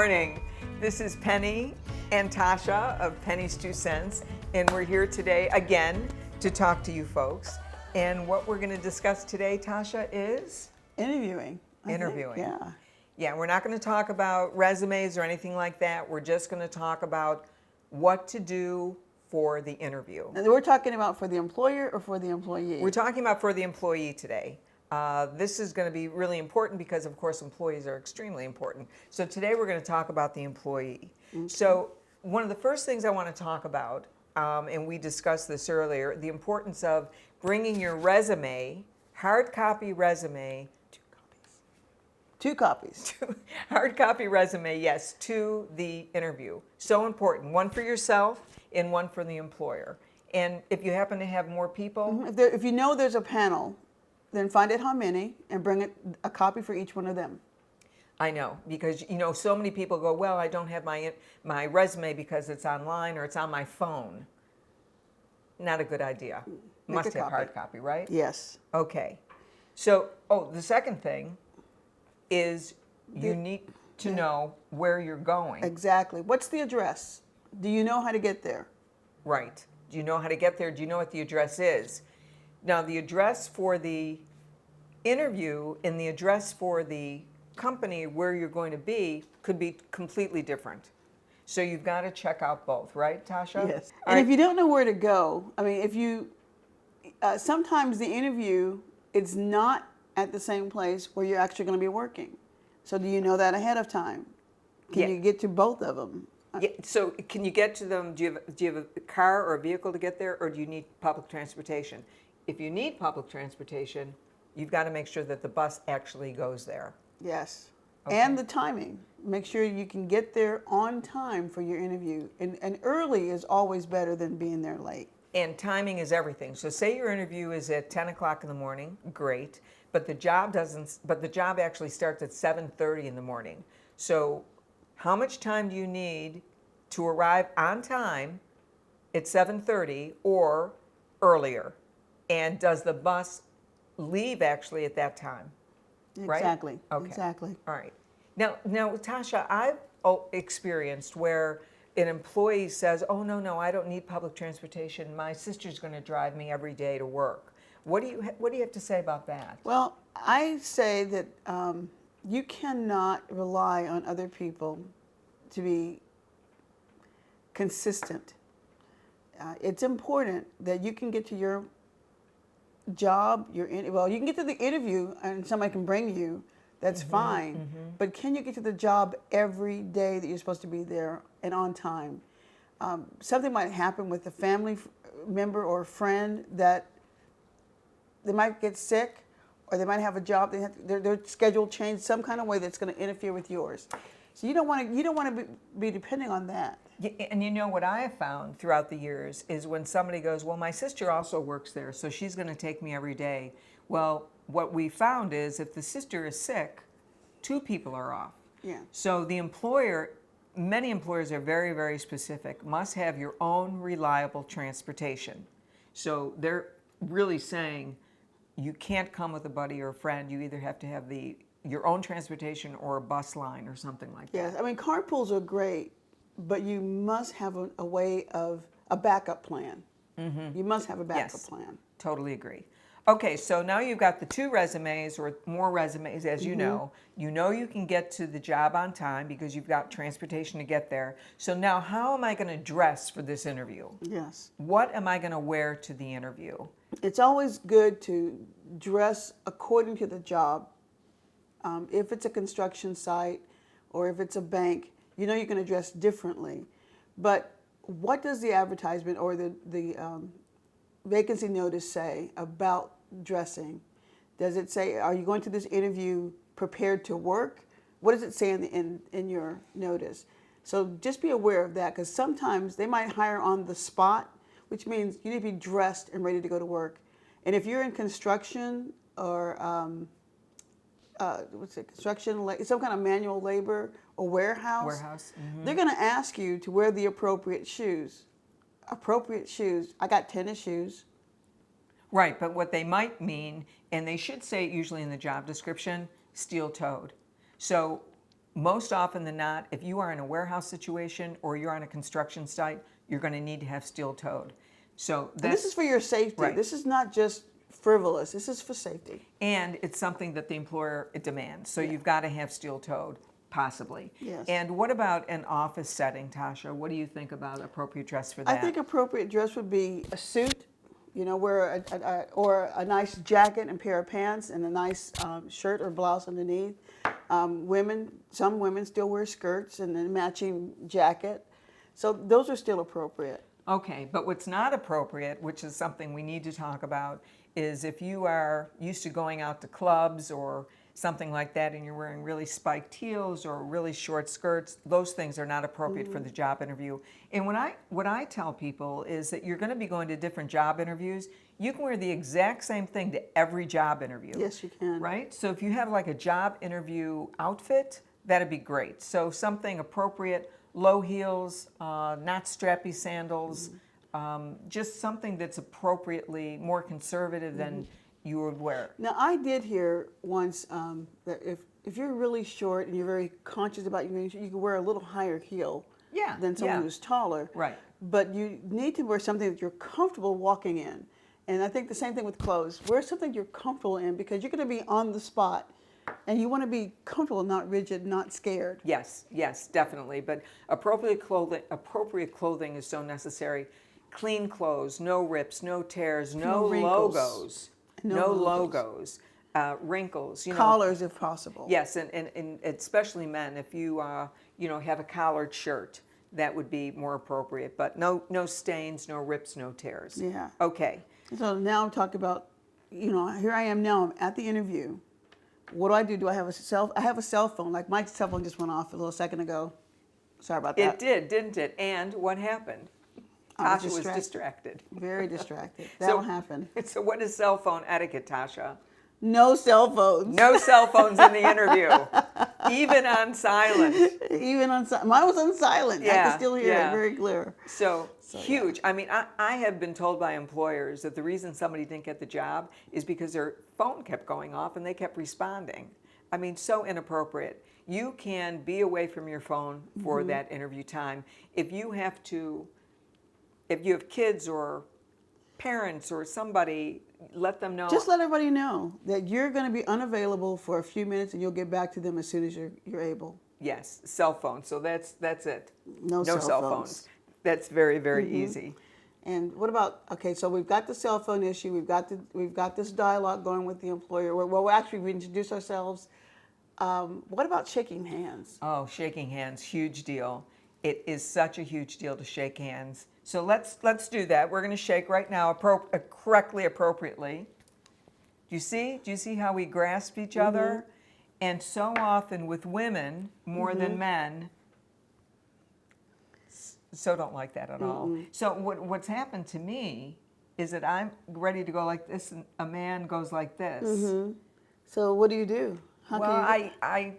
morning. This is Penny and Tasha of Penny's 2 Cents, and we're here today again to talk to you folks. And what we're going to discuss today, Tasha, is interviewing. Interviewing. Yeah. Yeah, we're not going to talk about resumes or anything like that. We're just going to talk about what to do for the interview. And we're talking about for the employer or for the employee? We're talking about for the employee today. This is going to be really important because, of course, employees are extremely important. So today we're going to talk about the employee. Okay. So one of the first things I want to talk about, and we discussed this earlier, the importance of bringing your resume, hard copy resume, Two copies. hard copy resume, yes, to the interview. So important. One for yourself and one for the employer. And if you happen to have more people. Mm-hmm. If you know there's a panel, then find out how many and bring a copy for each one of them. I know, because so many people go, well, I don't have my resume because it's online or it's on my phone. Not a good idea. Must have hard copy, right? Yes. Okay. So, the second thing is you need to know where you're going. Exactly. What's the address? Do you know how to get there? Right. Do you know how to get there? Do you know what the address is? Now, the address for the interview and the address for the company where you're going to be could be completely different. So you've got to check out both, right, Tasha? Yes. And if you don't know where to go, I mean, if you, sometimes the interview, it's not at the same place where you're actually going to be working. So do you know that ahead of time? Can you get to both of them? Yeah, so can you get to them? Do you have a car or a vehicle to get there, or do you need public transportation? If you need public transportation, you've got to make sure that the bus actually goes there. Yes. Okay. And the timing. Make sure you can get there on time for your interview. And early is always better than being there late. And timing is everything. So say your interview is at 10 o'clock in the morning, great, but the job actually starts at 7:30 in the morning. So how much time do you need to arrive on time at 7:30 or earlier? And does the bus leave actually at that time? Exactly. Right? Okay. Exactly. All right. Now, Tasha, I've experienced where an employee says, "Oh no, I don't need public transportation. My sister's going to drive me every day to work." What do you have to say about that? Well, I say that you cannot rely on other people to be consistent. It's important that you can get to your job, you can get to the interview and somebody can bring you. That's fine. Mm-hmm. But can you get to the job every day that you're supposed to be there and on time? Something might happen with a family member or a friend that they might get sick, or they might have a job. Their schedule changed some kind of way that's going to interfere with yours. So you don't want to be depending on that. Yeah, and what I have found throughout the years is when somebody goes, well, my sister also works there, so she's going to take me every day. Well, what we found is if the sister is sick, 2 people are off. Yeah. So the employer, many employers are very, very specific, must have your own reliable transportation. So they're really saying you can't come with a buddy or a friend. You either have to have your own transportation or a bus line or something like that. Yes, I mean, carpools are great, but you must have a way of a backup plan. Mm-hmm. You must have a backup plan. Totally agree. Okay, so now you've got the 2 resumes or more resumes, as you know. You know you can get to the job on time because you've got transportation to get there. So now how am I going to dress for this interview? Yes. What am I going to wear to the interview? It's always good to dress according to the job. If it's a construction site or if it's a bank, you're going to dress differently. But what does the advertisement or the vacancy notice say about dressing? Does it say, are you going to this interview prepared to work? What does it say in your notice? So just be aware of that, because sometimes they might hire on the spot, which means you need to be dressed and ready to go to work. And if you're in construction or construction, some kind of manual labor or warehouse. Mm-hmm. They're going to ask you to wear the appropriate shoes. I got tennis shoes. Right, but what they might mean, and they should say it usually in the job description, steel-toed. So most often than not, if you are in a warehouse situation or you're on a construction site, you're going to need to have steel-toed. So And this is for your safety. right. This is not just frivolous. This is for safety. And it's something that the employer demands. So you've got to have steel-toed, possibly. Yes. And what about an office setting, Tasha? What do you think about appropriate dress for that? I think appropriate dress would be a suit, wear or a nice jacket and pair of pants and a nice shirt or blouse underneath. Some women still wear skirts and a matching jacket. So those are still appropriate. Okay, but what's not appropriate, which is something we need to talk about, is if you are used to going out to clubs or something like that and you're wearing really spiked heels or really short skirts, those things are not appropriate for the job interview. And what I tell people is that you're going to be going to different job interviews. You can wear the exact same thing to every job interview. Yes, you can. Right? So if you have like a job interview outfit, that'd be great. So something appropriate, low heels, not strappy sandals, just something that's appropriately more conservative than you would wear. Now, I did hear once that if you're really short and you're very conscious about you can wear a little higher heel than someone who's taller. Right. But you need to wear something that you're comfortable walking in. And I think the same thing with clothes. Wear something you're comfortable in because you're going to be on the spot. And you want to be comfortable, not rigid, not scared. Yes, definitely. But appropriate clothing is so necessary. Clean clothes, no rips, no tears, no wrinkles. logos. No logos, wrinkles. Collars, if possible. Yes, and especially men, if you have a collared shirt, that would be more appropriate. But no stains, no rips, no tears. Yeah. Okay. So now I'm talking about, here I am now. I'm at the interview. What do? Do I have I have a cell phone. Like my cell phone just went off a little second ago. Sorry about that. It did, didn't it? And what happened? Tasha was distracted. Very distracted. That'll happen. So what is cell phone etiquette, Tasha? No cell phones. No cell phones in the interview, even on silent. Even on silent. Mine was on silent. I can still hear it very clear. So huge. Yeah. I mean, I have been told by employers that the reason somebody didn't get the job is because their phone kept going off and they kept responding. I mean, so inappropriate. You can be away from your phone for that interview time. If you have kids or parents or somebody, let them know. Just let everybody know that you're going to be unavailable for a few minutes and you'll get back to them as soon as you're able. Yes, cell phone. So that's it. No cell phones. That's very, very easy. And what about, okay, so we've got the cell phone issue, we've got this dialogue going with the employer. Well, actually we introduce ourselves. What about shaking hands? Oh, shaking hands, huge deal. It is such a huge deal to shake hands. So let's do that. We're going to shake right now, correctly, appropriately. Do you see how we grasp each other? And so often with women, more than men, so don't like that at all. So what's happened to me is that I'm ready to go like this, and a man goes like this. So what do? I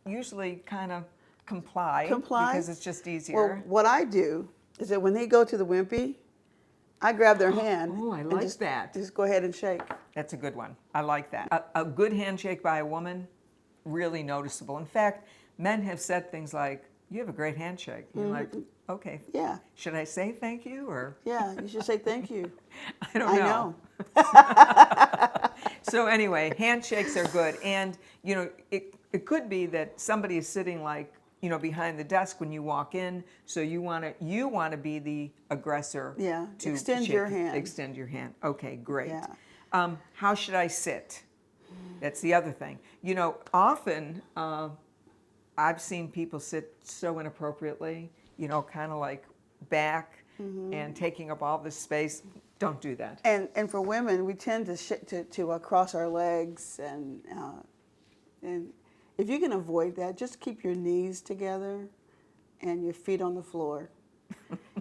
usually kind of comply because it's just easier. Well, what I do is that when they go to the wimpy, I grab their hand. Oh, I like that. Just go ahead and shake. That's a good one. I like that. A good handshake by a woman, really noticeable. In fact, men have said things like, "You have a great handshake." And you're like, okay. Yeah. Should I say thank you or? Yeah, you should say thank you. I don't know. I know. So anyway, handshakes are good, and it could be that somebody is sitting like behind the desk when you walk in, so you want to be the aggressor. Yeah. To extend your hand. Extend your hand. Okay, great. Yeah. How should I sit? That's the other thing. Often I've seen people sit so inappropriately. Kind of like back and taking up all this space. Don't do that. And for women, we tend to cross our legs, and if you can avoid that, just keep your knees together and your feet on the floor.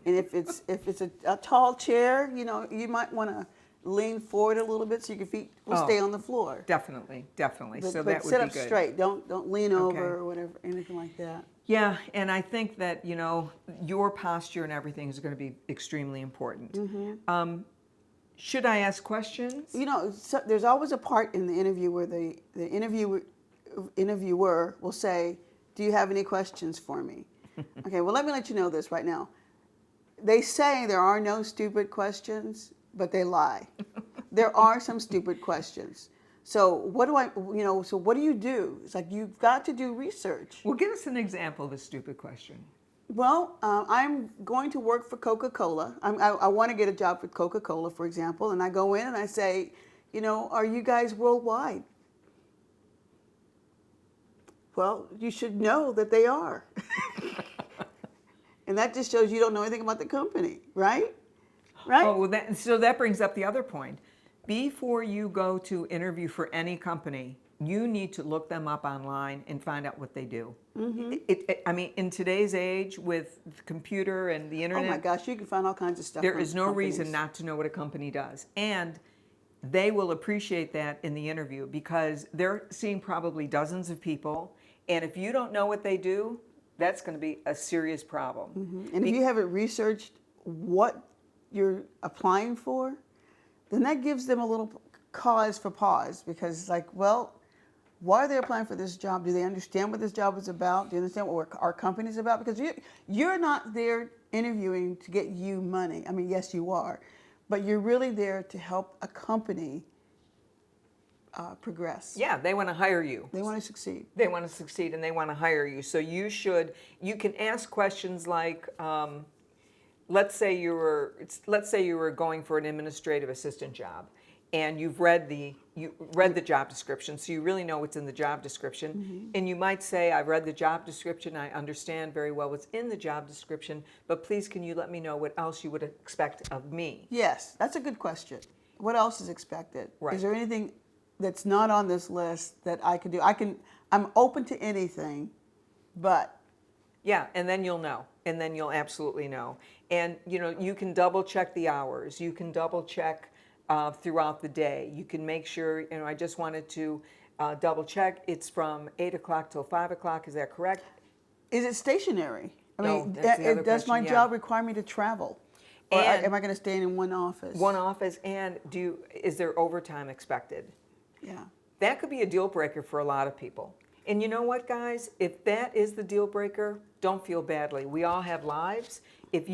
And if it's a tall chair, you might want to lean forward a little bit so your feet will stay on the floor. Definitely. But, So but that would be good. sit up straight. Don't lean over or whatever, anything like that. Yeah, and I think that your posture and everything is going to be extremely important. Should I ask questions? So there's always a part in the interview where the interviewer will say, Do you have any questions for me? Okay, well, let me let you know this right now. They say there are no stupid questions, but they lie. There are some stupid questions. So what do so what do you do? It's like you've got to do research. Well, give us an example of a stupid question. Well, I'm going to work for Coca-Cola. I want to get a job with Coca-Cola, for example, and I go in and I say, are you guys worldwide? Well, you should know that they are. And that just shows you don't know anything about the company, right? Right? Oh, well, so that brings up the other point. Before you go to interview for any company, you need to look them up online and find out what they do. I mean, in today's age with the computer and the internet, Oh my gosh, you can find all kinds of stuff. there from is no companies. reason not to know what a company does. And they will appreciate that in the interview because they're seeing probably dozens of people. And if you don't know what they do, that's going to be a serious problem. And if you haven't researched what you're applying for, then that gives them a little cause for pause because it's like, well, why are they applying for this job? Do they understand what this job is about? Do you understand what our company is about? Because you're not there interviewing to get you money. I mean, yes, you are, but you're really there to help a company progress. Yeah, they want to hire you. They want to succeed. They want to succeed and they want to hire you. So you can ask questions like, let's say you were going for an administrative assistant job, and you've read the job description, so you really know what's in the job description. And you might say, I've read the job description, I understand very well what's in the job description, but please can you let me know what else you would expect of me? Yes, that's a good question. What else is expected? Right. Is there anything that's not on this list that I could do? I'm open to anything, but yeah, and then you'll know. And then you'll absolutely know. And you can double check the hours. You can double check throughout the day. You can make sure, I just wanted to double check. It's from 8 o'clock till 5 o'clock. Is that correct? is it stationary? I No, mean, that's the other does my question, yeah. job require me to travel? Or And- am I going to stay in one office? One office, and is there overtime expected? Yeah. That could be a deal breaker for a lot of people. And you know what, guys? If that is the deal breaker, don't feel badly. We all have lives. If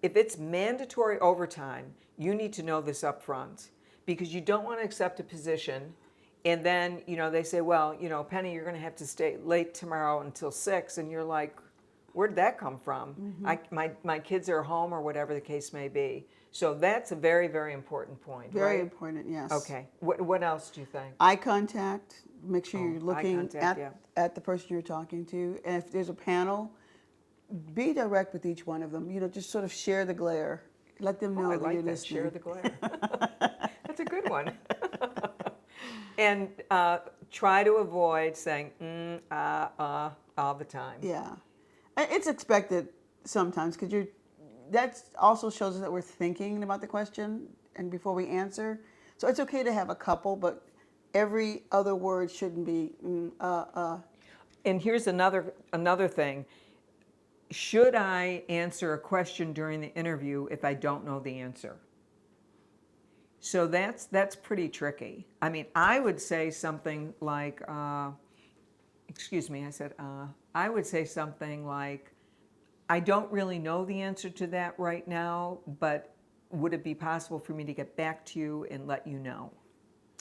it's mandatory overtime, you need to know this up front because you don't want to accept a position and then, they say, well, Penny, you're going to have to stay late tomorrow until 6, and you're like, where did that come from? My kids are home or whatever the case may be. So that's a very, very important point, Very right? important, yes. Okay. What else do you think? Eye contact. Make sure you're eye looking contact, yeah. at the person you're talking to. And if there's a panel, be direct with each one of them. Just sort of share the glare. Let them know I that like you're that. listening. Share the glare. That's a good one. And try to avoid saying all the time. Yeah. It's expected sometimes because that also shows us that we're thinking about the question and before we answer. So it's okay to have a couple, but every other word shouldn't be And here's another thing. Should I answer a question during the interview if I don't know the answer? So that's pretty tricky. I mean, I would say something like, I would say something like, I don't really know the answer to that right now, but would it be possible for me to get back to you and let you know?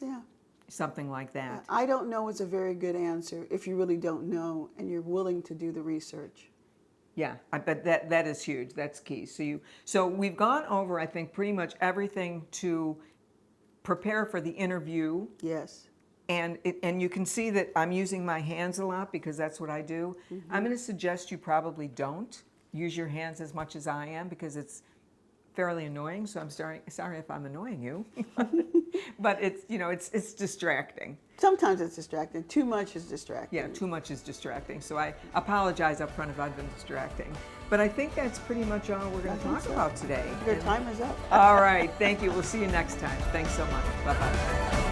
Yeah. Something like that. I don't know is a very good answer if you really don't know and you're willing to do the research. Yeah, I bet that is huge. That's key. So we've gone over, I think, pretty much everything to prepare for the interview. Yes. And you can see that I'm using my hands a lot because that's what I do. I'm going to suggest you probably don't use your hands as much as I am because it's fairly annoying. So I'm sorry if I'm annoying you, but it's distracting. Sometimes it's distracting. Too much is distracting. Yeah, too much is distracting. So I apologize up front if I've been distracting. But I think that's pretty much all we're going to talk about today. Your time is up. All right. Thank you. We'll see you next time. Thanks so much. Bye-bye.